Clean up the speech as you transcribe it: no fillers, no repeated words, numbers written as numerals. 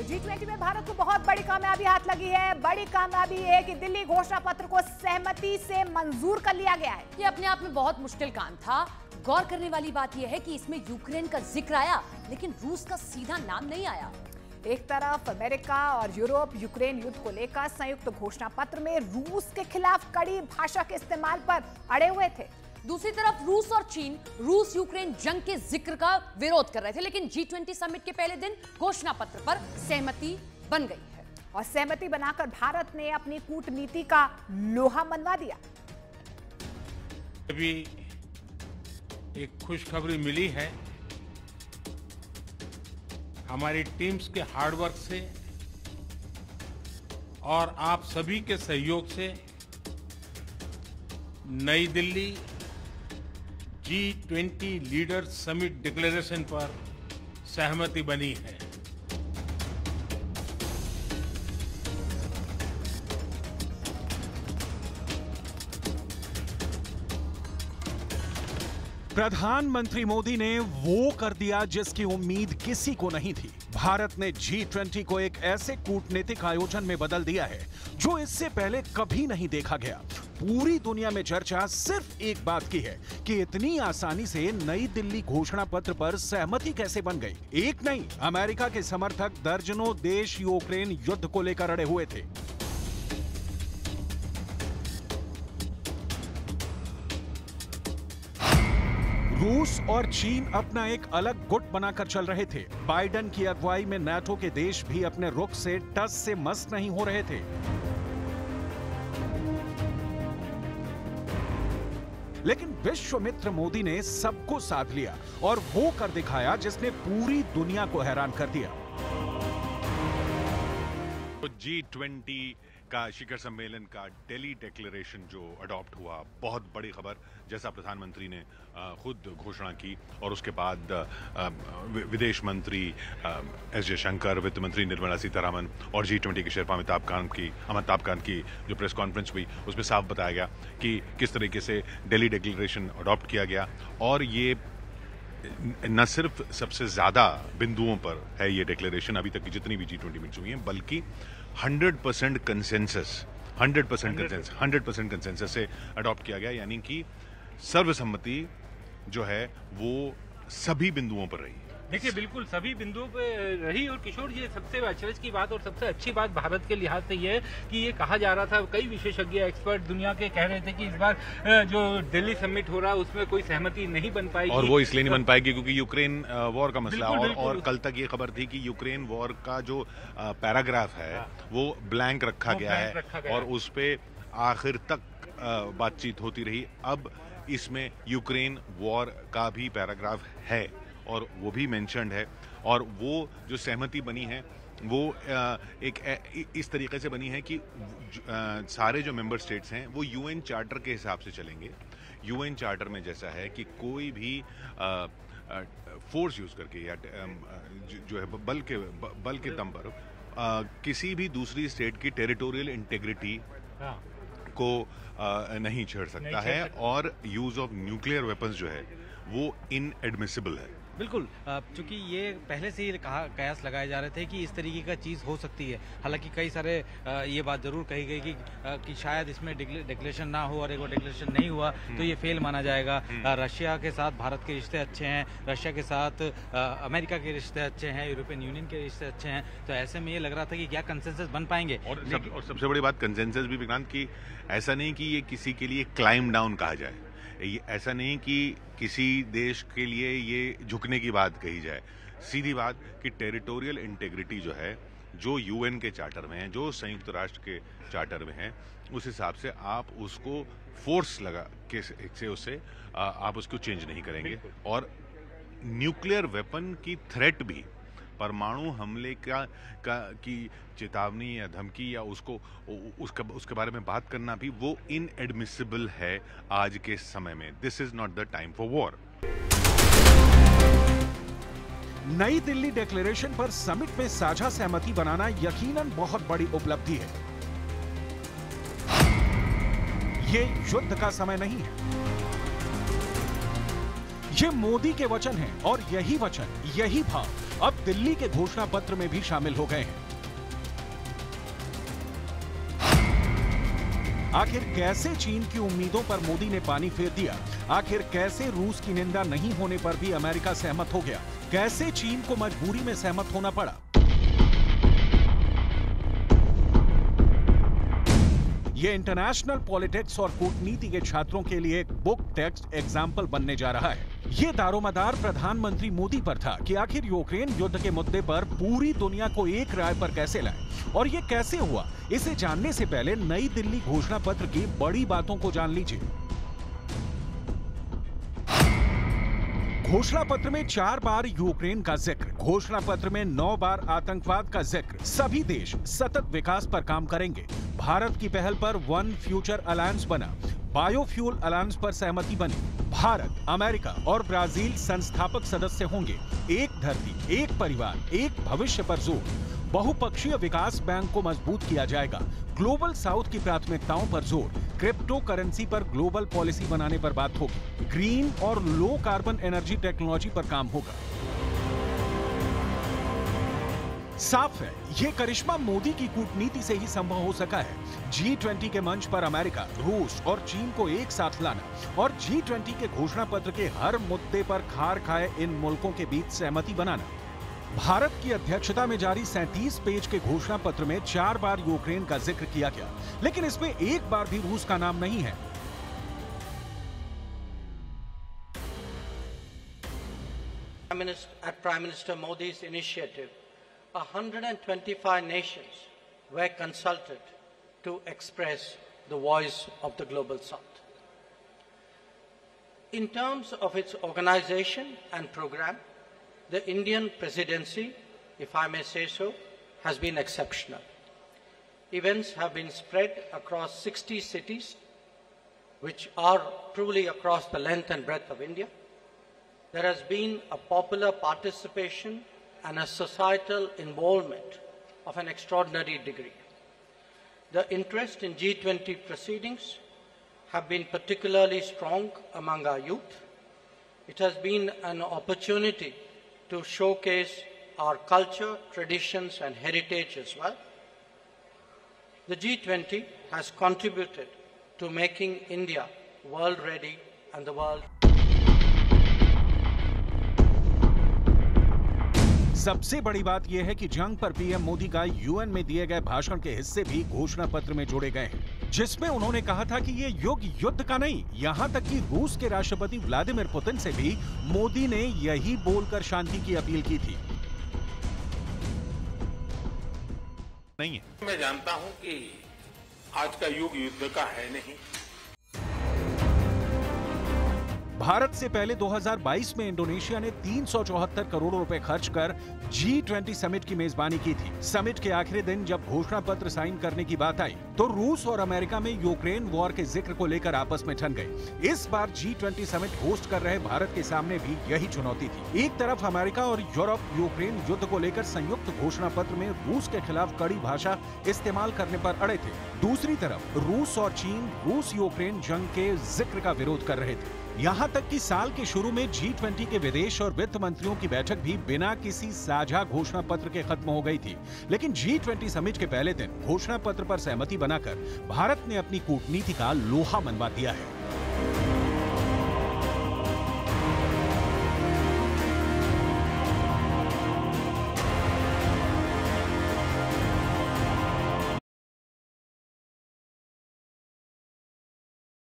G20 में भारत को बहुत बड़ी कामयाबी हाथ लगी है। बड़ी कामयाबी है कि दिल्ली घोषणा पत्र को सहमति से मंजूर कर लिया गया है। ये अपने आप में बहुत मुश्किल काम था। गौर करने वाली बात यह है कि इसमें यूक्रेन का जिक्र आया, लेकिन रूस का सीधा नाम नहीं आया। एक तरफ अमेरिका और यूरोप यूक्रेन युद्ध को लेकर संयुक्त घोषणा पत्र में रूस के खिलाफ कड़ी भाषा के इस्तेमाल पर अड़े हुए थे। दूसरी तरफ रूस और चीन रूस यूक्रेन जंग के जिक्र का विरोध कर रहे थे, लेकिन G20 समिट के पहले दिन घोषणा पत्र पर सहमति बन गई है और सहमति बनाकर भारत ने अपनी कूटनीति का लोहा मनवा दिया। अभी एक खुशखबरी मिली है। हमारी टीम्स के हार्डवर्क से और आप सभी के सहयोग से नई Delhi G20 leaders summit declaration पर सहमति बनी है। प्रधानमंत्री मोदी ने वो कर दिया जिसकी उम्मीद किसी को नहीं थी। भारत ने G20 को एक ऐसे कूटनीतिक आयोजन में बदल दिया है जो इससे पहले कभी नहीं देखा गया। पूरी दुनिया में चर्चा सिर्फ एक बात की है कि इतनी आसानी से नई दिल्ली घोषणा पत्र पर सहमति कैसे बन गई। एक नहीं, अमेरिका के समर्थक दर्जनों देश यूक्रेन युद्ध को लेकर अड़े हुए थे। रूस और चीन अपना एक अलग गुट बनाकर चल रहे थे। बाइडेन की अगुवाई में नाटो के देश भी अपने रुख से टस से मस नहीं हो रहे थे। लेकिन विश्व मित्र मोदी ने सबको साथ लिया और वो कर दिखाया जिसने पूरी दुनिया को हैरान कर दिया। G20 का शिखर सम्मेलन का दिल्ली डिक्लेरेशन जो अडॉप्ट हुआ, बहुत बड़ी खबर। जैसा प्रधानमंत्री ने खुद घोषणा की और उसके बाद विदेश मंत्री एस जयशंकर, वित्त मंत्री निर्मला सीतारामन और G20 के शेरपा अमिताभ कांत की जो प्रेस कॉन्फ्रेंस हुई, उसमें साफ बताया गया कि किस तरीके से दिल्ली डिक्लेरेशन अडॉप्ट किया गया। और ये न सिर्फ सबसे ज्यादा बिंदुओं पर है ये डिक्लेरेशन अभी तक की जितनी भी G20 मीट्स हुई हैं, बल्कि 100% कंसेंसस से अडॉप्ट किया गया। यानी कि सर्वसम्मति जो है वो सभी बिंदुओं पर रही। देखिए, बिल्कुल सभी बिंदुओं पे रही। और किशोर जी, सबसे अचरज की बात और सबसे अच्छी बात भारत के लिहाज से ये है कि ये कहा जा रहा था, कई विशेषज्ञ एक्सपर्ट दुनिया के कह रहे थे कि इस बार जो दिल्ली समिट हो रहा है उसमें कोई सहमति नहीं बन पाएगी। और वो इसलिए नहीं बन पाएगी क्योंकि यूक्रेन वॉर का मसला। और कल तक ये खबर थी कि यूक्रेन वॉर का जो पैराग्राफ है वो ब्लैंक रखा गया है और उस पे आखिर तक बातचीत होती रही। अब इसमें यूक्रेन वॉर का भी पैराग्राफ है और वो भी मेंशन्ड है। और वो जो सहमति बनी है वो एक इस तरीके से बनी है कि सारे जो मेंबर स्टेट्स हैं वो यूएन चार्टर के हिसाब से चलेंगे। यूएन चार्टर में जैसा है कि कोई भी फोर्स यूज करके या जो है बल के दम पर किसी भी दूसरी स्टेट की टेरिटोरियल इंटेग्रिटी को नहीं छेड़ सकता है। और यूज ऑफ न्यूक्लियर वेपन्स जो है वो इनएडमिसिबल है। बिल्कुल, चूंकि ये पहले से ही कयास लगाए जा रहे थे कि इस तरीके का चीज़ हो सकती है। हालांकि कई सारे ये बात जरूर कही गई कि शायद इसमें डिक्लेरेशन ना हो और एक डिक्लेरेशन नहीं हुआ तो ये फेल माना जाएगा। रशिया के साथ भारत के रिश्ते अच्छे हैं, रशिया के साथ अमेरिका के रिश्ते अच्छे हैं, यूरोपियन यूनियन के रिश्ते अच्छे हैं। तो ऐसे में ये लग रहा था कि क्या कंसेंसस बन पाएंगे। और सबसे बड़ी बात कंसेंसस भी विक्रांत की ऐसा नहीं कि ये किसी के लिए क्लाइम डाउन कहा जाए, ऐसा नहीं कि किसी देश के लिए ये झुकने की बात कही जाए। सीधी बात कि टेरिटोरियल इंटेग्रिटी जो है, जो यूएन के चार्टर में है, जो संयुक्त राष्ट्र के चार्टर में है, उस हिसाब से आप उसको फोर्स लगा के से उससे आप उसको चेंज नहीं करेंगे। और न्यूक्लियर वेपन की थ्रेट भी, परमाणु हमले की चेतावनी या धमकी या उसके बारे में बात करना भी वो इनएडमिसिबल है आज के समय में। This is not the time for war. नई दिल्ली डिक्लेरेशन पर समिट में साझा सहमति बनाना यकीनन बहुत बड़ी उपलब्धि है। ये युद्ध का समय नहीं है, ये मोदी के वचन हैं और यही वचन, यही भाव अब दिल्ली के घोषणा पत्र में भी शामिल हो गए हैं। आखिर कैसे चीन की उम्मीदों पर मोदी ने पानी फेर दिया? आखिर कैसे रूस की निंदा नहीं होने पर भी अमेरिका सहमत हो गया? कैसे चीन को मजबूरी में सहमत होना पड़ा? ये इंटरनेशनल पॉलिटिक्स और कूटनीति के छात्रों के लिए एक बुक टेक्स्ट एग्जाम्पल बनने जा रहा है। ये दारोमदार प्रधानमंत्री मोदी पर था कि आखिर यूक्रेन युद्ध के मुद्दे पर पूरी दुनिया को एक राय पर कैसे लाए और ये कैसे हुआ, इसे जानने से पहले नई दिल्ली घोषणा पत्र की बड़ी बातों को जान लीजिए। घोषणा पत्र में 4 बार यूक्रेन का जिक्र, घोषणा पत्र में 9 बार आतंकवाद का जिक्र। सभी देश सतत विकास पर काम करेंगे। भारत की पहल पर वन फ्यूचर अलायंस बना, बायोफ्यूल अलायंस पर सहमति बनी। भारत, अमेरिका और ब्राजील संस्थापक सदस्य होंगे। एक धरती, एक परिवार, एक भविष्य पर जोर। बहुपक्षीय विकास बैंक को मजबूत किया जाएगा। ग्लोबल साउथ की प्राथमिकताओं पर जोर। क्रिप्टो करेंसी पर ग्लोबल पॉलिसी बनाने पर बात होगी। ग्रीन और लो कार्बन एनर्जी टेक्नोलॉजी पर काम होगा। साफ है, ये करिश्मा मोदी की कूटनीति से ही संभव हो सका है। G20 के मंच पर अमेरिका, रूस और चीन को एक साथ लाना और G20 के घोषणा पत्र के हर मुद्दे पर खार खाए इन मुल्कों के बीच सहमति बनाना। भारत की अध्यक्षता में जारी 37 पेज के घोषणा पत्र में 4 बार यूक्रेन का जिक्र किया गया, लेकिन इसमें एक बार भी रूस का नाम नहीं है। At Prime Minister Modi's initiative, 125 nations were consulted to express the voice of the Global South. In terms of its organization and program, the Indian presidency, if I may say so, has been exceptional. Events have been spread across 60 cities, which are truly across the length and breadth of India. There has been a popular participation and a societal involvement of an extraordinary degree. The interest in G20 proceedings have been particularly strong among our youth. It has been an opportunity to showcase our culture, traditions and heritage as well. The G20 has contributed to making India world ready and the world. सबसे बड़ी बात यह है कि जंग पर PM Modi का UN में दिए गए भाषण के हिस्से भी घोषणा पत्र में जोड़े गए हैं, जिसमें उन्होंने कहा था कि ये युग युद्ध का नहीं। यहां तक कि रूस के राष्ट्रपति व्लादिमीर पुतिन से भी मोदी ने यही बोलकर शांति की अपील की थी। नहीं है। मैं जानता हूं कि आज का युग युद्ध का है नहीं। भारत से पहले 2022 में इंडोनेशिया ने 374 करोड़ रुपए खर्च कर G20 समिट की मेजबानी की थी। समिट के आखिरी दिन जब घोषणा पत्र साइन करने की बात आई तो रूस और अमेरिका में यूक्रेन वॉर के जिक्र को लेकर आपस में ठन गए। इस बार G20 समिट होस्ट कर रहे भारत के सामने भी यही चुनौती थी। एक तरफ अमेरिका और यूरोप यूक्रेन युद्ध को लेकर संयुक्त घोषणा पत्र में रूस के खिलाफ कड़ी भाषा इस्तेमाल करने पर अड़े थे। दूसरी तरफ रूस और चीन रूस यूक्रेन जंग के जिक्र का विरोध कर रहे थे। यहाँ तक कि साल के शुरू में G20 के विदेश और वित्त मंत्रियों की बैठक भी बिना किसी साझा घोषणा पत्र के खत्म हो गई थी। लेकिन G20 समिट के पहले दिन घोषणा पत्र पर सहमति बनाकर भारत ने अपनी कूटनीति का लोहा मनवा दिया है।